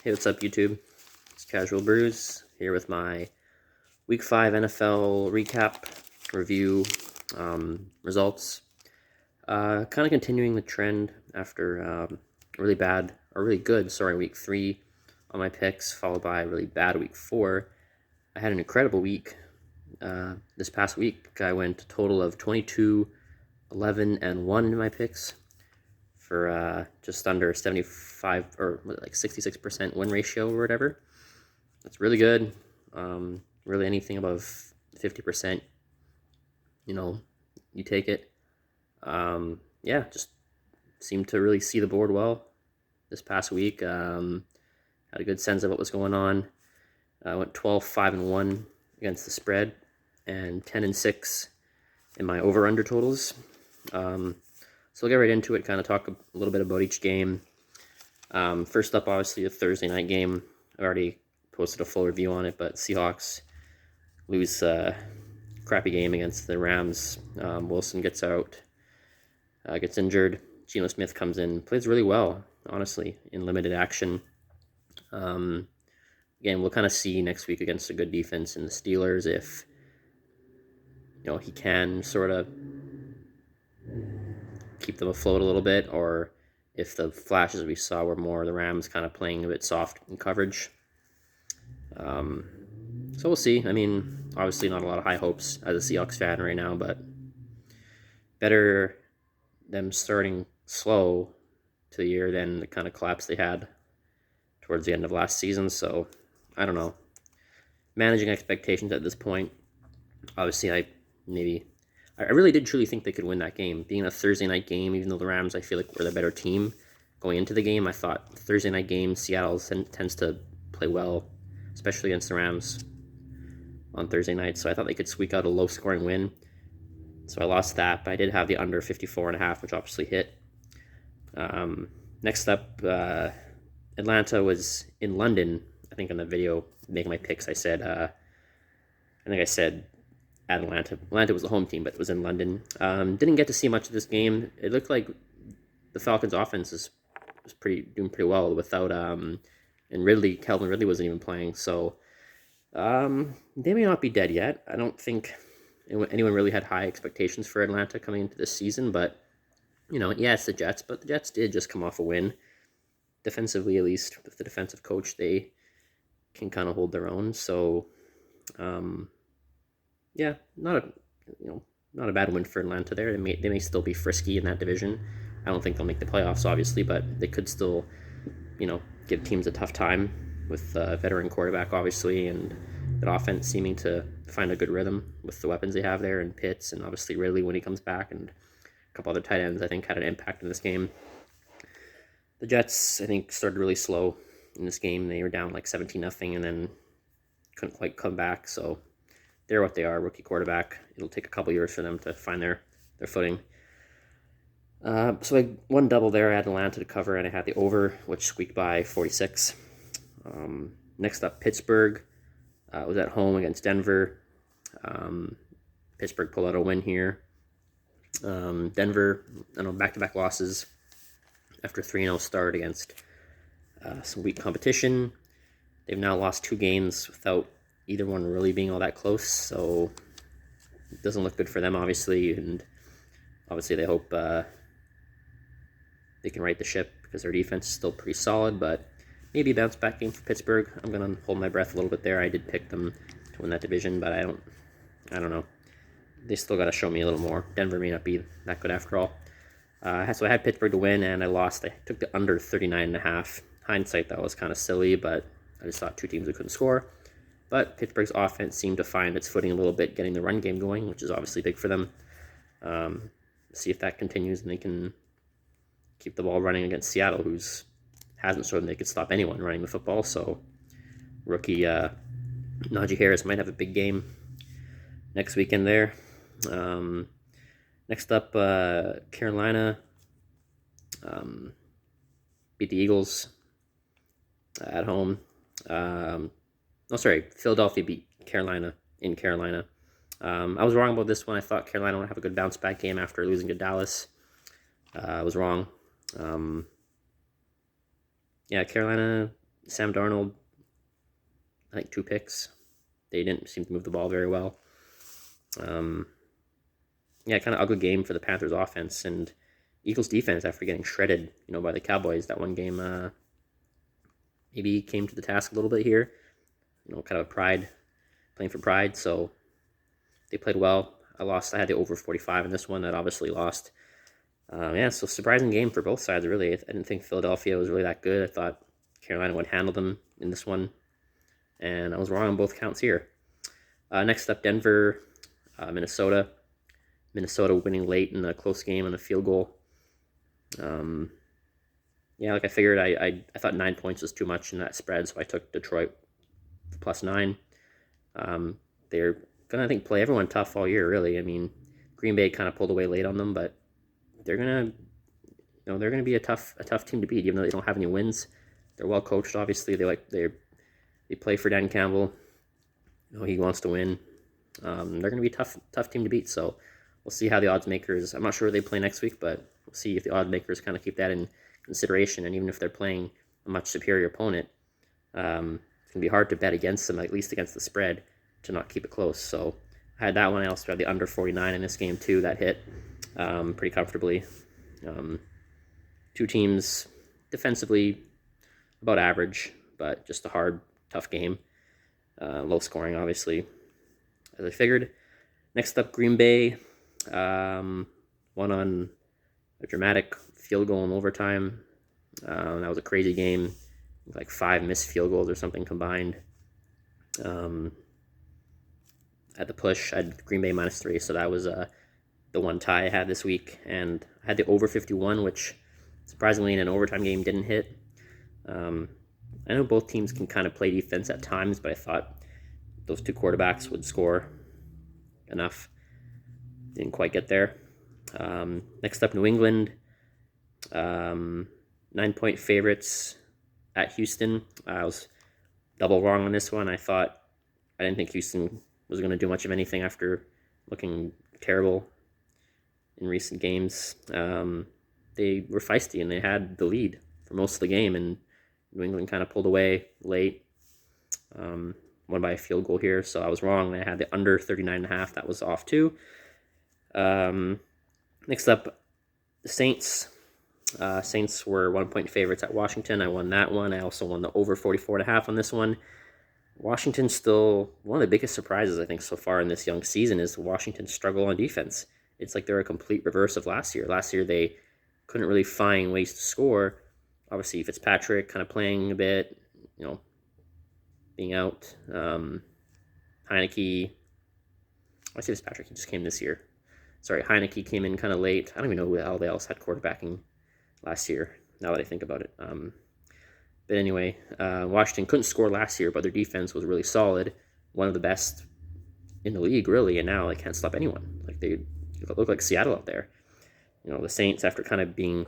Hey, what's up, YouTube? It's Casual Brews here with my Week 5 NFL recap review results. Kind of continuing the trend after really good Week 3 on my picks, followed by a really bad Week 4. I had an incredible week. This past week, I went a total of 22, 11, and 1 in my picks for just under 75 or like 66% win ratio or whatever. That's really good. Really anything above 50%, you take it. Just seemed to really see the board well this past week. Had a good sense of what was going on. I went 12, 5, and 1 against the spread and 10 and 6 in my over-under totals. So we'll get right into it, kind of talk a little bit about each game. First up, obviously, the Thursday night game. I've already posted a full review on it, but Seahawks lose a crappy game against the Rams. Wilson gets out, gets injured. Geno Smith comes in, plays really well, honestly, in limited action. Again, we'll kind of see next week against a good defense in the Steelers if he can sort of keep them afloat a little bit, or if the flashes we saw were more the Rams kind of playing a bit soft in coverage. So we'll see. I mean, obviously not a lot of high hopes as a Seahawks fan right now, but better them starting slow to the year than the kind of collapse they had towards the end of last season. So I don't know. Managing expectations at this point. Obviously, I really did truly think they could win that game. Being a Thursday night game, even though the Rams, I feel like, were the better team going into the game, I thought Thursday night game, Seattle tends to play well, especially against the Rams on Thursday night. So I thought they could squeak out a low-scoring win. So I lost that, but I did have the under 54.5, which obviously hit. Next up, Atlanta was in London. I think on the video making my picks, I said at Atlanta. Atlanta was the home team, but it was in London. Didn't get to see much of this game. It looked like the Falcons' offense was doing pretty well without and Calvin Ridley wasn't even playing. So they may not be dead yet. I don't think anyone really had high expectations for Atlanta coming into this season, but it's the Jets, but the Jets did just come off a win. Defensively, at least with the defensive coach, they can kind of hold their own. So not a bad win for Atlanta there. They may still be frisky in that division. I don't think they'll make the playoffs, obviously, but they could still, give teams a tough time with a veteran quarterback, obviously, and that offense seeming to find a good rhythm with the weapons they have there, and Pitts, and obviously Ridley when he comes back, and a couple other tight ends, I think, had an impact in this game. The Jets, I think, started really slow in this game. They were down like 17-0 and then couldn't quite come back, so they're what they are, rookie quarterback. It'll take a couple years for them to find their footing. So I won double there. I had Atlanta to cover, and I had the over, which squeaked by 46. Next up, Pittsburgh was at home against Denver. Pittsburgh pulled out a win here. Denver, back-to-back losses after 3-0 start against some weak competition. They've now lost 2 games without either one really being all that close, so it doesn't look good for them, obviously, and obviously they hope they can right the ship because their defense is still pretty solid, but maybe a bounce-back game for Pittsburgh. I'm going to hold my breath a little bit there. I did pick them to win that division, but I don't know. They still got to show me a little more. Denver may not be that good after all. So I had Pittsburgh to win, and I lost. I took the under 39.5. Hindsight, that was kind of silly, but I just thought 2 teams that couldn't score. But Pittsburgh's offense seemed to find its footing a little bit, getting the run game going, which is obviously big for them. See if that continues and they can keep the ball running against Seattle, who hasn't shown they could stop anyone running the football. So rookie Najee Harris might have a big game next weekend there. Next up, Carolina beat the Eagles at home. Philadelphia beat Carolina in Carolina. I was wrong about this one. I thought Carolina would have a good bounce-back game after losing to Dallas. I was wrong. Carolina Sam Darnold, I think 2 picks. They didn't seem to move the ball very well. Yeah, kind of ugly game for the Panthers offense, and Eagles defense, after getting shredded, by the Cowboys that one game, maybe came to the task a little bit here. Kind of pride, playing for pride. So they played well. I had the over 45 in this one. That obviously lost. So surprising game for both sides, really. I didn't think Philadelphia was really that good. I thought Carolina would handle them in this one, and I was wrong on both counts here. Next up, Denver, Minnesota. Minnesota winning late in a close game on a field goal. Like I figured, I thought 9 points was too much in that spread, so I took Detroit +9. They're gonna, I think, play everyone tough all year, really. I mean, Green Bay kind of pulled away late on them, but they're gonna be a tough team to beat, even though they don't have any wins. They're well coached, obviously. They play for Dan Campbell. He wants to win. They're gonna be a tough team to beat. So we'll see how the odds makers. I'm not sure where they play next week, but we'll see if the odds makers kind of keep that in consideration. And even if they're playing a much superior opponent, it's gonna be hard to bet against them, at least against the spread, to not keep it close. So I had that one. I also had the under 49 in this game too. That hit pretty comfortably. Two teams defensively about average, but just a hard, tough game. Low scoring, obviously, as I figured. Next up, Green Bay won on a dramatic field goal in overtime. That was a crazy game, like 5 missed field goals or something combined. At the push, I had Green Bay -3, so that was the one tie I had this week, and I had the over 51, which surprisingly in an overtime game didn't hit. I know both teams can kind of play defense at times, but I thought those two quarterbacks would score enough. Didn't quite get there. Next up, New England, 9-point favorites at Houston. I was double wrong on this one. I didn't think Houston was going to do much of anything after looking terrible in recent games. They were feisty and they had the lead for most of the game, and New England kind of pulled away late. Won by a field goal here, so I was wrong. I had the under 39.5. That was off too. Next up, the Saints. Saints were 1-point favorites at Washington. I won that one. I also won the over 44.5 on this one. Washington's still one of the biggest surprises, I think, so far in this young season is Washington's struggle on defense. It's like they're a complete reverse of last year. Last year, they couldn't really find ways to score. Obviously, Fitzpatrick kind of playing a bit, being out. Heineke. I say Fitzpatrick, he just came this year. Sorry, Heineke came in kind of late. I don't even know who the hell they else had quarterbacking last year, now that I think about it. But anyway, Washington couldn't score last year, but their defense was really solid. One of the best in the league, really, and now they can't stop anyone. Like, they look like Seattle out there. The Saints, after kind of being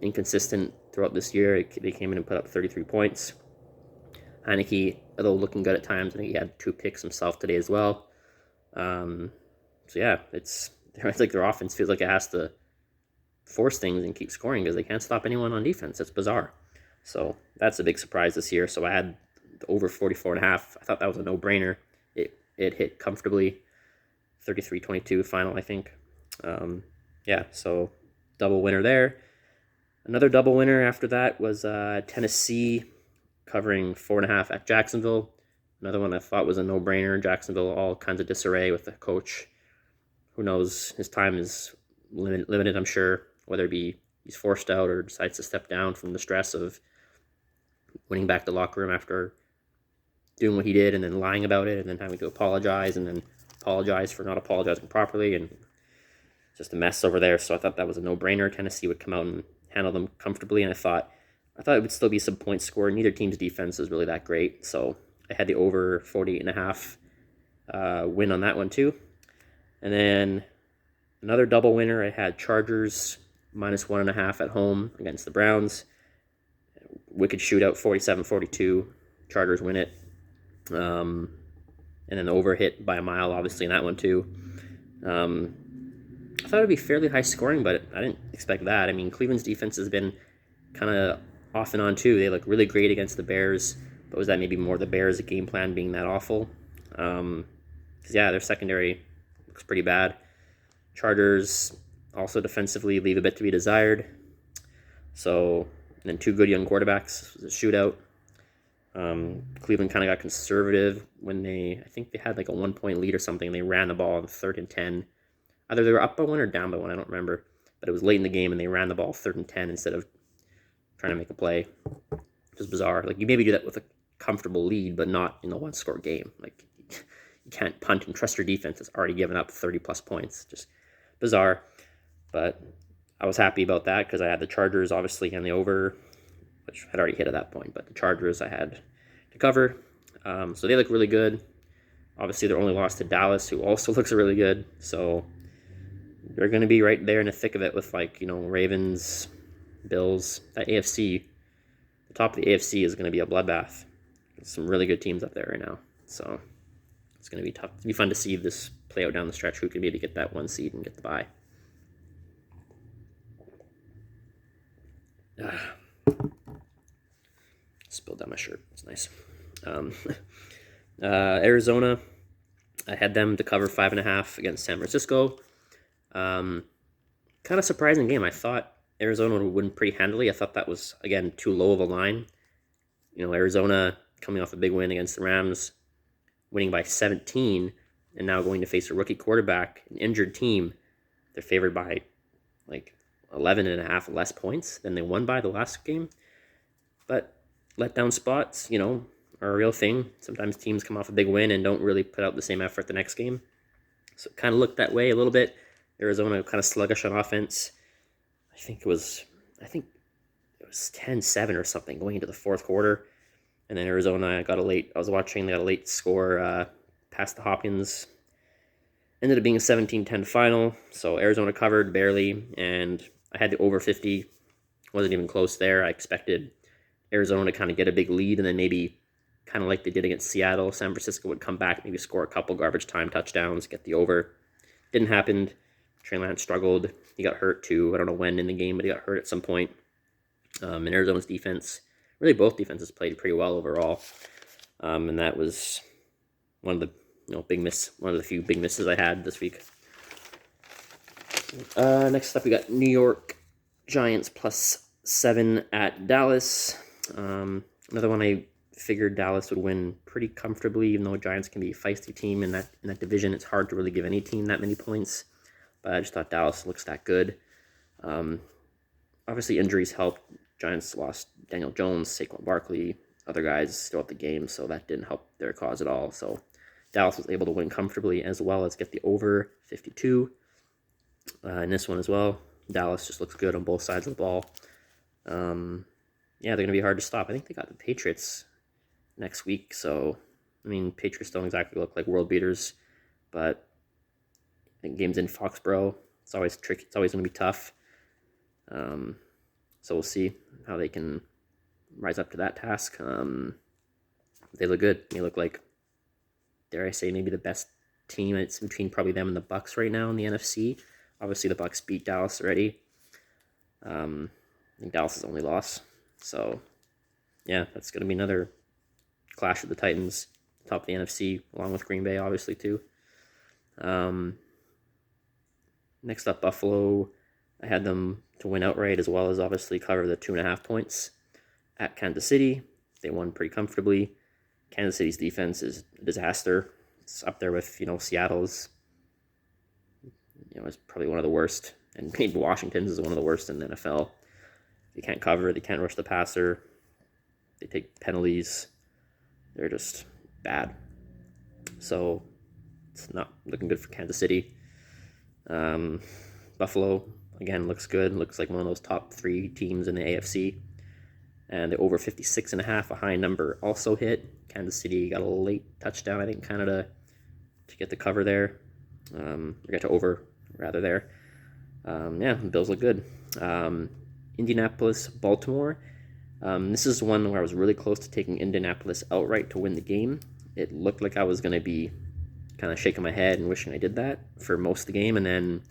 inconsistent throughout this year, they came in and put up 33 points. Heineke, although looking good at times, I think he had 2 picks himself today as well. It's like their offense feels like it has to force things and keep scoring because they can't stop anyone on defense. It's bizarre. So that's a big surprise this year. So I had the over 44.5. I thought that was a no-brainer. It hit comfortably. 33-22 final, I think. So double winner there. Another double winner after that was Tennessee covering 4.5 at Jacksonville. Another one I thought was a no-brainer. Jacksonville, all kinds of disarray with the coach. Who knows? His time is limited, I'm sure, whether it be he's forced out or decides to step down from the stress of winning back the locker room after doing what he did and then lying about it and then having to apologize and then apologize for not apologizing properly, and just a mess over there. So I thought that was a no-brainer. Tennessee would come out and handle them comfortably, and I thought it would still be some points scored. Neither team's defense is really that great, so I had the over 48.5 win on that one too. And then another double winner, I had Chargers -1.5 at home against the Browns. Wicked shootout, 47-42. Chargers win it. And then the over hit by a mile, obviously, in that one too. I thought it would be fairly high scoring, but I didn't expect that. I mean, Cleveland's defense has been kind of off and on too. They look really great against the Bears, but was that maybe more the Bears' game plan being that awful? Because yeah, their secondary looks pretty bad. Chargers also defensively leave a bit to be desired. So, and then two good young quarterbacks, a shootout. Cleveland kind of got conservative when I think they had like a 1-point lead or something. They ran the ball on 3rd and 10. Either they were up by 1 or down by 1, I don't remember. But it was late in the game and they ran the ball 3rd and 10 instead of trying to make a play. It was bizarre. Like, you maybe do that with a comfortable lead, but not in a 1-score game. Like, you can't punt and trust your defense that's already given up 30-plus points. Just bizarre. But I was happy about that because I had the Chargers, obviously, on the over, which had already hit at that point. But the Chargers I had to cover. So they look really good. Obviously, their only loss to Dallas, who also looks really good. So they're going to be right there in the thick of it with, like, Ravens, Bills. That AFC, the top of the AFC is going to be a bloodbath. There's some really good teams up there right now. So it's going to be tough. It'll be fun to see this play out down the stretch. Who can maybe get that 1 seed and get the bye. Spilled down my shirt. It's nice. Arizona, I had them to cover 5.5 against San Francisco. Kind of surprising game. I thought Arizona would win pretty handily. I thought that was, again, too low of a line. Arizona coming off a big win against the Rams, winning by 17, and now going to face a rookie quarterback, an injured team. They're favored by like 11.5 less points than they won by the last game. But letdown spots, are a real thing. Sometimes teams come off a big win and don't really put out the same effort the next game. So it kind of looked that way a little bit. Arizona kind of sluggish on offense. I think it was 10-7 or something going into the fourth quarter. And then Arizona got a late score past the Hopkins. Ended up being a 17-10 final. So Arizona covered barely, and I had the over 50. Wasn't even close there. I expected Arizona to kind of get a big lead, and then maybe kind of like they did against Seattle, San Francisco would come back, maybe score a couple garbage time touchdowns, get the over. Didn't happen. Trey Lance struggled. He got hurt too. I don't know when in the game, but he got hurt at some point. And Arizona's defense, really both defenses played pretty well overall. And that was one of the few big misses I had this week. Next up, we got New York Giants +7 at Dallas. Another one I figured Dallas would win pretty comfortably, even though Giants can be a feisty team in that division. It's hard to really give any team that many points, but I just thought Dallas looks that good. Obviously, injuries helped. Giants lost Daniel Jones, Saquon Barkley, other guys still at the game, so that didn't help their cause at all. So Dallas was able to win comfortably as well as get the over 52 in this one as well. Dallas just looks good on both sides of the ball. They're going to be hard to stop. I think they got the Patriots next week, so, Patriots don't exactly look like world beaters, but I think games in Foxborough, it's always tricky. It's always going to be tough. So we'll see how they can rise up to that task. They look good. They look like, dare I say, maybe the best team. It's between probably them and the Bucs right now in the NFC. Obviously, the Bucs beat Dallas already. I think Dallas' only loss. So, yeah, that's going to be another clash with the Titans, top of the NFC, along with Green Bay, obviously, too. Next up, Buffalo. I had them to win outright, as well as obviously cover the 2.5 points at Kansas City. They won pretty comfortably. Kansas City's defense is a disaster. It's up there with, Seattle's. It's probably one of the worst. And maybe Washington's is one of the worst in the NFL. They can't cover. They can't rush the passer. They take penalties. They're just bad. So it's not looking good for Kansas City. Buffalo, again, looks good. Looks like one of those top 3 teams in the AFC. And the over 56.5, a high number, also hit. Kansas City got a late touchdown, I think, Canada, to get the cover there. Or get to over, rather, there. The Bills look good. Indianapolis, Baltimore. This is one where I was really close to taking Indianapolis outright to win the game. It looked like I was going to be kind of shaking my head and wishing I did that for most of the game, and then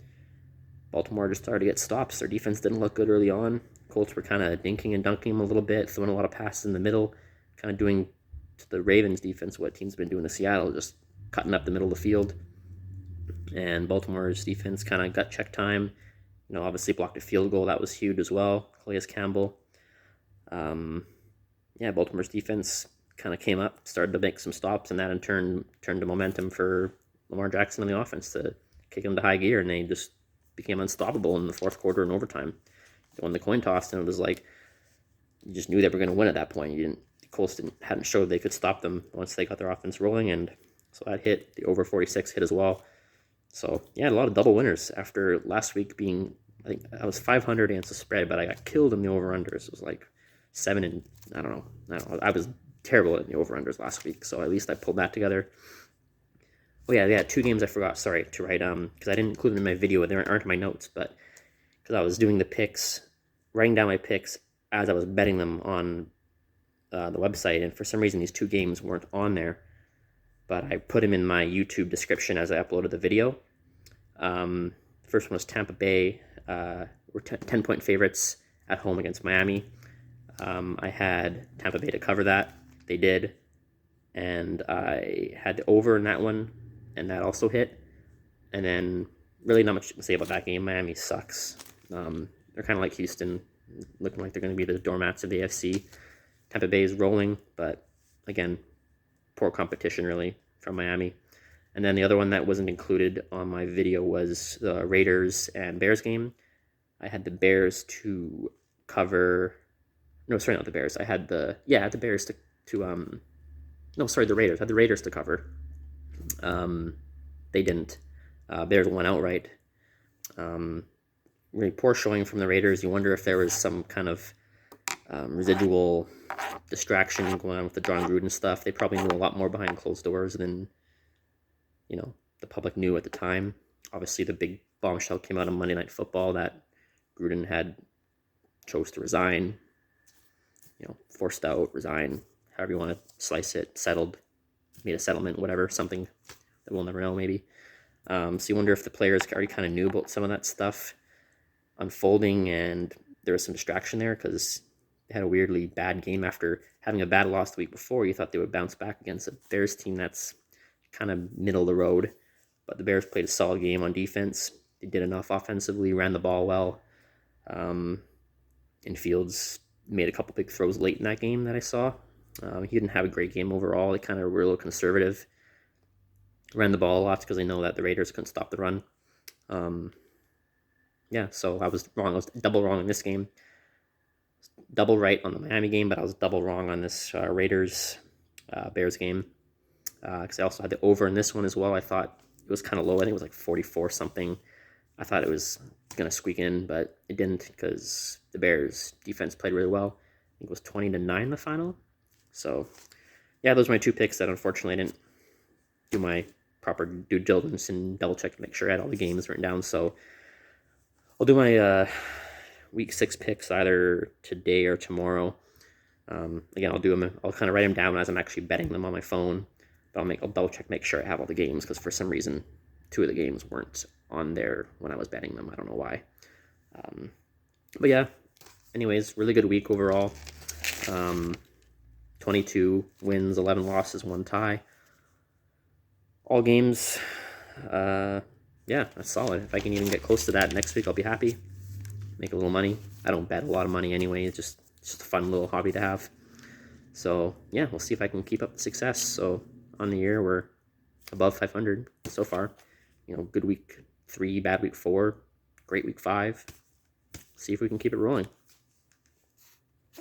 Baltimore just started to get stops. Their defense didn't look good early on. Colts were kind of dinking and dunking them a little bit, throwing a lot of passes in the middle, kind of doing to the Ravens defense what teams been doing to Seattle, just cutting up the middle of the field. And Baltimore's defense kind of gut check time. Obviously blocked a field goal. That was huge as well. Calais Campbell. Baltimore's defense kind of came up, started to make some stops, and that in turn turned to momentum for Lamar Jackson and the offense to kick them to high gear, and they just became unstoppable in the fourth quarter and overtime. They won the coin toss, and it was like you just knew they were going to win at that point. The Colts hadn't showed they could stop them once they got their offense rolling, and so that hit. The over 46 hit as well. So, yeah, a lot of double winners after last week being, I think I was 500 against the spread, but I got killed in the over-unders. It was like 7 and, I don't know. I was terrible in the over-unders last week, so at least I pulled that together. Oh, yeah, 2 games I forgot, sorry, to write, because I didn't include them in my video. They aren't in my notes, but because I was doing the picks, writing down my picks as I was betting them on the website, and for some reason these 2 games weren't on there. But I put them in my YouTube description as I uploaded the video. First one was Tampa Bay. Were 10-point favorites at home against Miami. I had Tampa Bay to cover that. They did. And I had the over in that one, and that also hit. And then really not much to say about that game. Miami sucks. They're kind of like Houston, looking like they're going to be the doormats of the AFC. Tampa Bay is rolling, but again, poor competition really from Miami. And then the other one that wasn't included on my video was the Raiders and Bears game. I had the Bears to cover. No, sorry, not the Bears. I had the Bears the Raiders. I had the Raiders to cover. They didn't. Bears won outright. Really poor showing from the Raiders. You wonder if there was some kind of residual distraction going on with the John Gruden stuff. They probably knew a lot more behind closed doors than the public knew at the time. Obviously, the big bombshell came out on Monday Night Football that Gruden had chose to resign, forced out, resign, however you want to slice it, settled, made a settlement, whatever, something that we'll never know maybe. So you wonder if the players already kind of knew about some of that stuff unfolding, and there was some distraction there because they had a weirdly bad game after having a bad loss the week before. You thought they would bounce back against a Bears team that's kind of middle of the road, but the Bears played a solid game on defense. They did enough offensively, ran the ball well, and Fields made a couple big throws late in that game that I saw. He didn't have a great game overall. They kind of were a little conservative, ran the ball a lot because they know that the Raiders couldn't stop the run. So I was wrong. I was double wrong in this game. Double right on the Miami game, but I was double wrong on this Raiders Bears game. Because I also had the over in this one as well. I thought it was kind of low. I think it was like 44 something. I thought it was going to squeak in, but it didn't because the Bears defense played really well. I think it was 20-9 the final. So, yeah, those are my 2 picks that unfortunately I didn't do my proper due diligence and double check to make sure I had all the games written down. So I'll do my week 6 picks either today or tomorrow. Again, I'll kind of write them down as I'm actually betting them on my phone. But I'll double check, make sure I have all the games, because for some reason 2 of the games weren't on there when I was betting them. I don't know why. But yeah, anyways, really good week overall. 22 wins, 11 losses, 1 tie. All games, that's solid. If I can even get close to that next week, I'll be happy. Make a little money. I don't bet a lot of money anyway. It's just a fun little hobby to have. So yeah, we'll see if I can keep up the success. So on the year, we're above 500 so far. Good week 3, bad week 4, great week 5. See if we can keep it rolling.